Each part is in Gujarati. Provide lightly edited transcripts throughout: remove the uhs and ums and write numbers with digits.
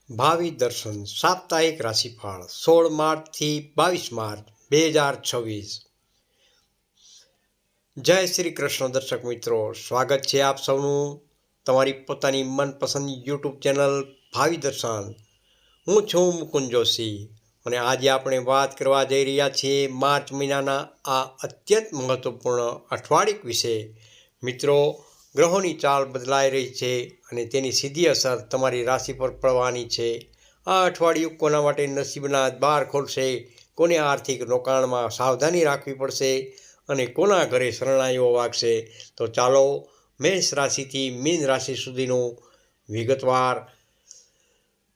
ભાવિ દર્શન સાપ્તાહિક રાશિફળ 16 માર્ચથી 22 માર્ચ 2026। જય શ્રી કૃષ્ણ દર્શક મિત્રો, સ્વાગત છે આપ સૌનું તમારી પોતાની મનપસંદ યુટ્યુબ ચેનલ ભાવિ દર્શન। હું છું મુકુંદ જોશી અને આજે આપણે વાત કરવા જઈ રહ્યા છીએ માર્ચ મહિનાના આ અત્યંત મહત્વપૂર્ણ અઠવાડિક વિશે। મિત્રો, ગ્રહોની ચાલ બદલાઈ રહી છે અને તેની સીધી અસર તમારી રાશિ પર પડવાની છે। આ અઠવાડિયું કોના માટે નસીબના દ્વાર ખોલશે, કોને આર્થિક રોકાણમાં સાવધાની રાખવી પડશે અને કોના ઘરે શરણાઈઓ વાગશે, તો ચાલો મેષ રાશિથી મીન રાશિ સુધીનું વિગતવાર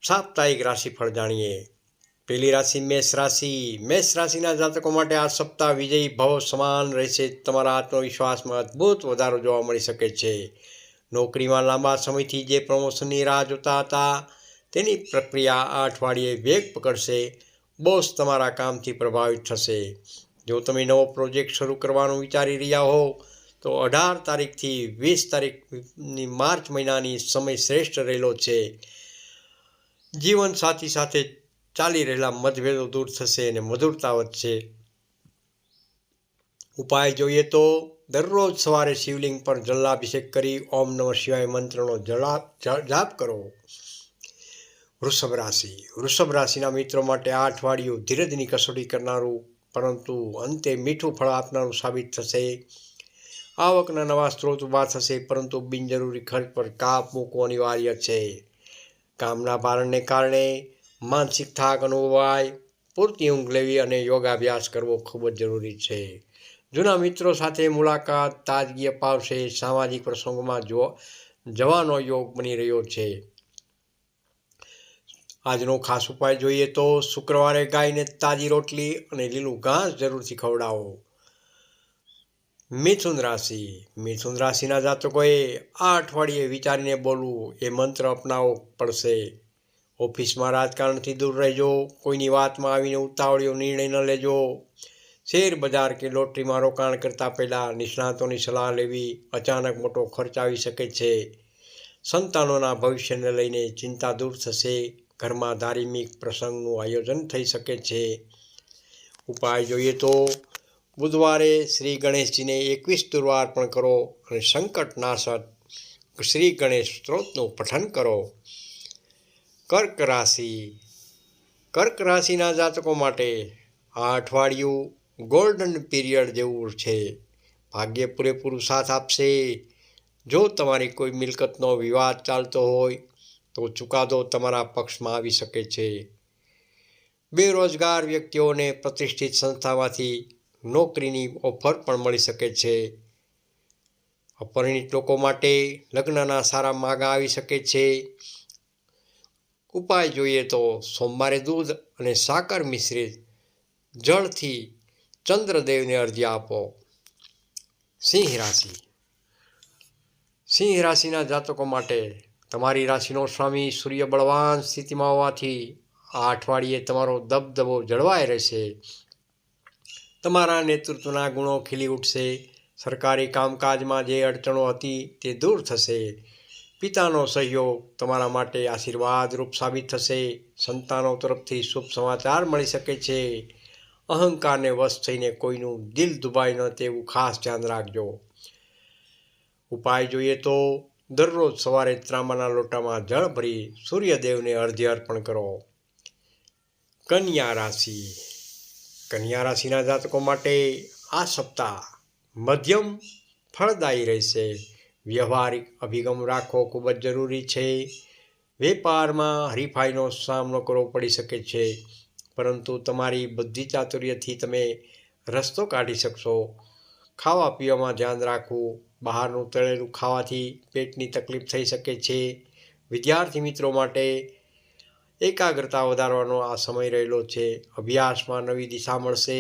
સાપ્તાહિક રાશિફળ જાણીએ। પહેલી રાશિ મેષ રાશિ। મેષ રાશિના જાતકો માટે આ સપ્તાહ વિજયી ભાવ સમાન રહેશે। તમારા આત્મવિશ્વાસમાં અદ્ભુત વધારો જોવા મળી શકે છે। નોકરીમાં લાંબા સમયથી જે પ્રમોશનની રાહ જોતા હતા તેની પ્રક્રિયા આ અઠવાડિયે વેગ પકડશે। બોસ તમારા કામથી પ્રભાવિત થશે। જો તમે નવો પ્રોજેક્ટ શરૂ કરવાનું વિચારી રહ્યા હો તો 18 તારીખથી 20 તારીખની માર્ચ મહિનાની સમય શ્રેષ્ઠ રહેલો છે। જીવનસાથી સાથે ચાલી રહેલા મતભેદો દૂર થશે અને મધુરતા વધશે। ઉપાય જોઈએ તો દરરોજ સવારે શિવલિંગ પર જલાભિષેક કરી ઓમ નમઃ શિવાય મંત્રનો જાપ કરો। વૃષભ રાશિ। વૃષભ રાશિના મિત્રો માટે આ અઠવાડિયું ધીરજની કસોટી કરનારું પરંતુ અંતે મીઠું ફળ આપનારું સાબિત થશે। આવકના નવા સ્ત્રોત ઊભા થશે પરંતુ બિનજરૂરી ખર્ચ પર કાપ મૂકવો અનિવાર્ય છે। કામના ભારણને કારણે માનસિક થાક અનુભવાય। પૂરતી ઊંઘ લેવી અને યોગાભ્યાસ કરવો ખૂબ જ જરૂરી છે। જૂના મિત્રો સાથે મુલાકાત તાજગી અપાવશે। સામાજિક પ્રસંગોમાં જવાનો યોગ બની રહ્યો છે। આજનો ખાસ ઉપાય જોઈએ તો શુક્રવારે ગાયને તાજી રોટલી અને લીલું ઘાસ જરૂરથી ખવડાવો। મિથુન રાશિ। મિથુન રાશિના જાતકોએ આ અઠવાડિયે વિચારીને બોલવું એ મંત્ર અપનાવવો પડશે। ઓફિસમાં રાજકારણથી દૂર રહેજો। કોઈની વાતમાં આવીને ઉતાવળિયો નિર્ણય ન લેજો। શેર બજાર કે લોટરીમાં રોકાણ કરતાં પહેલાં નિષ્ણાતોની સલાહ લેવી। અચાનક મોટો ખર્ચ આવી શકે છે। સંતાનોના ભવિષ્યને લઈને ચિંતા દૂર થશે। ઘરમાં ધાર્મિક પ્રસંગનું આયોજન થઈ શકે છે। ઉપાય જોઈએ તો બુધવારે શ્રી ગણેશજીને 21 દુર્વા અર્પણ કરો અને સંકટનાશક શ્રી ગણેશ સ્ત્રોતનું પઠન કરો। કર્ક રાશિ। કર્ક રાશિના જાતકો માટે આ અઠવાડિયું ગોલ્ડન પીરિયડ જેવું છે। ભાગ્ય પૂરેપૂરું સાથ આપશે। જો તમારી કોઈ મિલકતનો વિવાદ ચાલતો હોય તો ચુકાદો તમારા પક્ષમાં આવી શકે છે। બેરોજગાર વ્યક્તિઓને પ્રતિષ્ઠિત સંસ્થામાંથી નોકરીની ઓફર પણ મળી શકે છે। અપરિણિત લોકો માટે લગ્નના સારા માર્ગ આવી શકે છે। ઉપાય જોઈએ તો સોમવારે દૂધ અને સાકર મિશ્રિત જળથી ચંદ્રદેવને અર્ઘ્ય આપો। સિંહ રાશિ। સિંહ રાશિના જાતકો માટે તમારી રાશિનો સ્વામી સૂર્ય બળવાન સ્થિતિમાં હોવાથી આ અઠવાડિયે તમારો દબદબો જળવાઈ રહેશે। તમારા નેતૃત્વના ગુણો ખીલી ઉઠશે। સરકારી કામકાજમાં જે અડચણો હતી તે દૂર થશે। પિતાનો સહયોગ તમારા માટે આશીર્વાદરૂપ સાબિત થશે। સંતાનો તરફથી શુભ સમાચાર મળી શકે છે। અહંકારને વશ થઈને કોઈનું દિલ દુભાય ન તેવું ખાસ ધ્યાન રાખજો। ઉપાય જોઈએ તો દરરોજ સવારે ત્રાંબાના લોટામાં જળ ભરી સૂર્યદેવને અર્ઘ્ય અર્પણ કરો। કન્યા રાશિ। કન્યા રાશિના જાતકો માટે આ સપ્તાહ મધ્યમ ફળદાયી રહેશે। વ્યવહારિક અભિગમ રાખવો ખૂબ જ જરૂરી છે। વેપારમાં હરીફાઈનો સામનો કરવો પડી શકે છે પરંતુ તમારી બુદ્ધિ ચાતુર્યથી તમે રસ્તો કાઢી શકશો। ખાવા પીવામાં ધ્યાન રાખવું। બહારનું તળેલું ખાવાથી પેટની તકલીફ થઈ શકે છે। વિદ્યાર્થી મિત્રો માટે એકાગ્રતા વધારવાનો આ સમય રહેલો છે। અભ્યાસમાં નવી દિશા મળશે।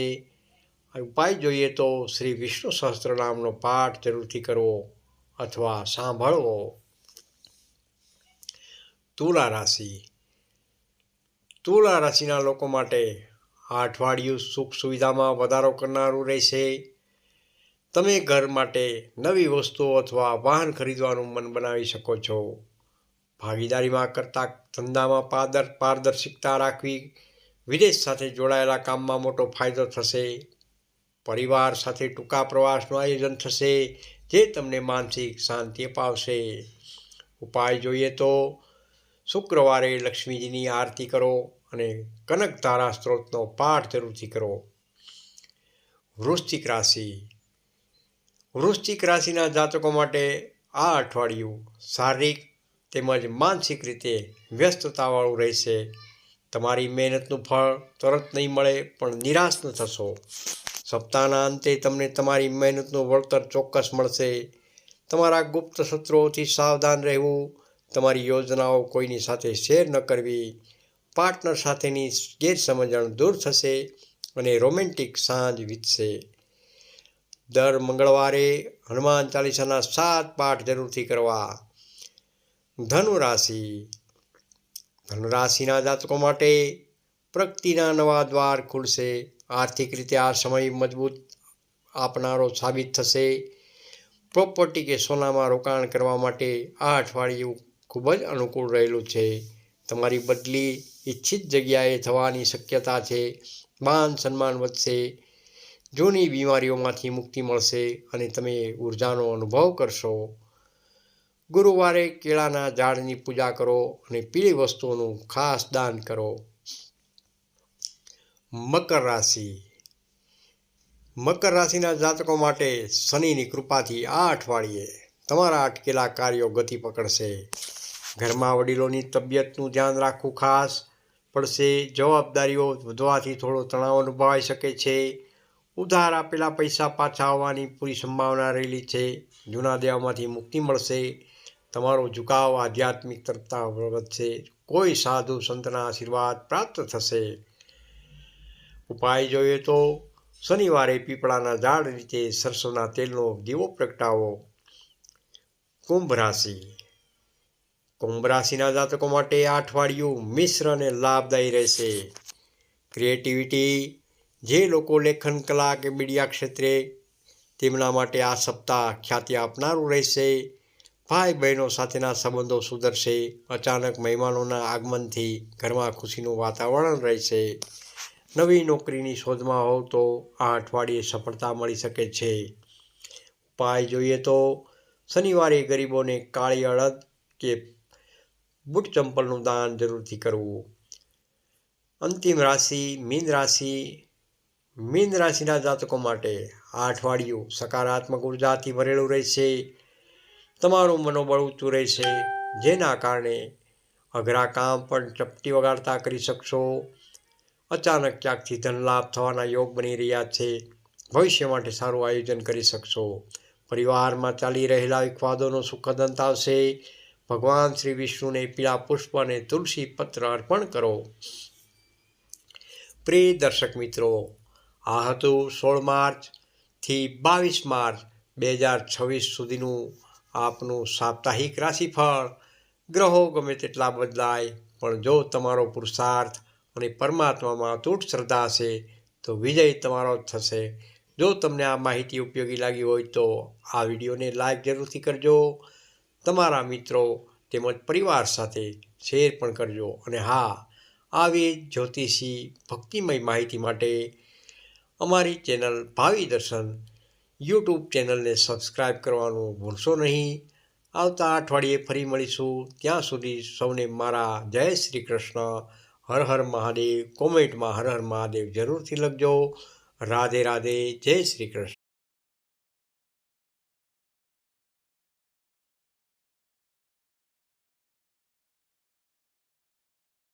ઉપાય જોઈએ તો શ્રી વિષ્ણુ સહસ્ત્રનામનો પાઠ જરૂરથી કરવો અથવા સાંભળવો। તુલા રાશિ। તુલા રાશિના લોકો માટે આ અઠવાડિયું સુખ સુવિધામાં વધારો કરનારું રહેશે। તમે ઘર માટે નવી વસ્તુઓ અથવા વાહન ખરીદવાનું મન બનાવી શકો છો। ભાગીદારીમાં કરતા ધંધામાં પારદર્શિકતા રાખવી, વિદેશ સાથે જોડાયેલા કામમાં મોટો ફાયદો થશે, પરિવાર સાથે ટૂંકા પ્રવાસનું આયોજન થશે જે તમને માનસિક શાંતિ અપાવશે. ઉપાય જોઈએ તો શુક્રવારે લક્ષ્મીજીની આરતી કરો અને કનકધારા સ્ત્રોતનો પાઠ જરૂરથી કરો. વૃશ્ચિક રાશિ. વૃશ્ચિક રાશિના જાતકો માટે આ અઠવાડિયું શારીરિક તેમજ માનસિક રીતે વ્યસ્તતાવાળું રહેશે. તમારી મહેનતનું ફળ તરત નહીં મળે પણ નિરાશ ન થશો. સપ્તાહના અંતે તમને તમારી મહેનતનું વળતર ચોક્કસ મળશે. તમારા ગુપ્ત શત્રુઓથી સાવધાન રહેવું, તમારી યોજનાઓ કોઈની સાથે શેર ન કરવી, પાર્ટનર સાથેની ગેરસમજણ દૂર થશે અને રોમેન્ટિક સાંજ વીતશે. દર મંગળવારે હનુમાન ચાલીસાના 7 પાઠ જરૂરથી કરવા. ધનુ રાશિ. ધનુરાશિના જાતકો માટે પ્રગતિના નવા દ્વાર ખુલશે. આર્થિક રીતે આ સમય મજબૂત આપનારો સાબિત થશે. પ્રોપર્ટી કે સોનામાં રોકાણ કરવા માટે આ અઠવાડિયું ખૂબ જ અનુકૂળ રહેલું છે. તમારી બદલી ઈચ્છિત જગ્યાએ થવાની શક્યતા છે. માન સન્માન વધશે. જૂની બીમારીઓમાંથી મુક્તિ મળશે અને તમે ઉર્જાનો અનુભવ કરશો. ગુરુવારે કેળાના ઝાડની પૂજા કરો અને પીળી વસ્તુઓનું ખાસ દાન કરો. મકર રાશિ. મકર રાશિના જાતકો માટે શનિની કૃપાથી આ અઠવાડિયે તમારા અટકેલા કાર્યો ગતિ પકડશે. ઘરમાં વડીલોની તબિયતનું ધ્યાન રાખવું ખાસ પડશે. જવાબદારીઓ વધવાથી થોડો તણાવ અનુભવાઈ શકે છે. ઉધાર આપેલા પૈસા પાછા આવવાની પૂરી સંભાવના રહેલી છે. જૂના દેવામાંથી મુક્તિ મળશે. તમારો ઝુકાવ આધ્યાત્મિક તરફ વધશે. કોઈ સાધુ સંતના આશીર્વાદ પ્રાપ્ત થશે. ઉપાય જોઈએ તો શનિવારે પીપળાના ઝાડ નીચે સરસોના તેલનો દીવો પ્રગટાવો. કુંભ રાશિ. કુંભ રાશિના જાતકો માટે આ અઠવાડિયું મિશ્ર અને લાભદાયી રહેશે. ક્રિએટિવિટી, જે લોકો લેખન કલા કે મીડિયા ક્ષેત્રે, તેમના માટે આ સપ્તાહ ખ્યાતિ આપનારું રહેશે. ભાઈ બહેનો સાથેના સંબંધો સુધરશે. અચાનક મહેમાનોના આગમનથી ઘરમાં ખુશીનું વાતાવરણ રહેશે. નવી નોકરીની શોધમાં હોવ તો આ અઠવાડિયે સફળતા મળી શકે છે. ઉપાય જોઈએ તો શનિવારે ગરીબોને કાળી અડદ કે બૂટ ચંપલનું દાન જરૂરથી કરવું. અંતિમ રાશિ મીન રાશિ. મીન રાશિના જાતકો માટે આ અઠવાડિયું સકારાત્મક ઉર્જાથી ભરેલું રહેશે. તમારું મનોબળ ઊંચું રહેશે, જેના કારણે અઘરા કામ પણ ચપટી વગાડતા કરી શકશો. અચાનક ક્યાંકથી ધન લાભ થવાના યોગ બની રહ્યા છે. ભવિષ્ય માટે સારું આયોજન કરી શકશો. પરિવારમાં ચાલી રહેલા વિવાદોનો સુખદ અંત આવશે. ભગવાન શ્રી વિષ્ણુને પીળા પુષ્પ અને તુલસી પત્ર અર્પણ કરો. પ્રિય દર્શક મિત્રો, આ હતું 16 માર્ચથી 22 માર્ચ 2026 સુધીનું આપનું સાપ્તાહિક રાશિફળ. ગ્રહો ગમે તેટલા બદલાય, પણ જો તમારો પુરુષાર્થ અને પરમાત્મામાં અતૂટ શ્રદ્ધા હશે તો વિજય તમારો જ થશે. જો તમને આ માહિતી ઉપયોગી લાગી હોય તો આ વિડીયોને લાઈક જરૂરથી કરજો. તમારા મિત્રો તેમજ પરિવાર સાથે શેર પણ કરજો. અને હા, આવી જ્યોતિષી ભક્તિમય માહિતી માટે અમારી ચેનલ ભાવિ દર્શન યુટ્યુબ ચેનલને સબસ્ક્રાઈબ કરવાનું ભૂલશો નહીં. આવતા અઠવાડિયે ફરી મળીશું. ત્યાં સુધી સૌને મારા જય શ્રી કૃષ્ણ. હર હર મહાદેવ. કોમેન્ટમાં હર હર મહાદેવ જરૂરથી લખજો. રાધે રાધે. જય શ્રી કૃષ્ણ.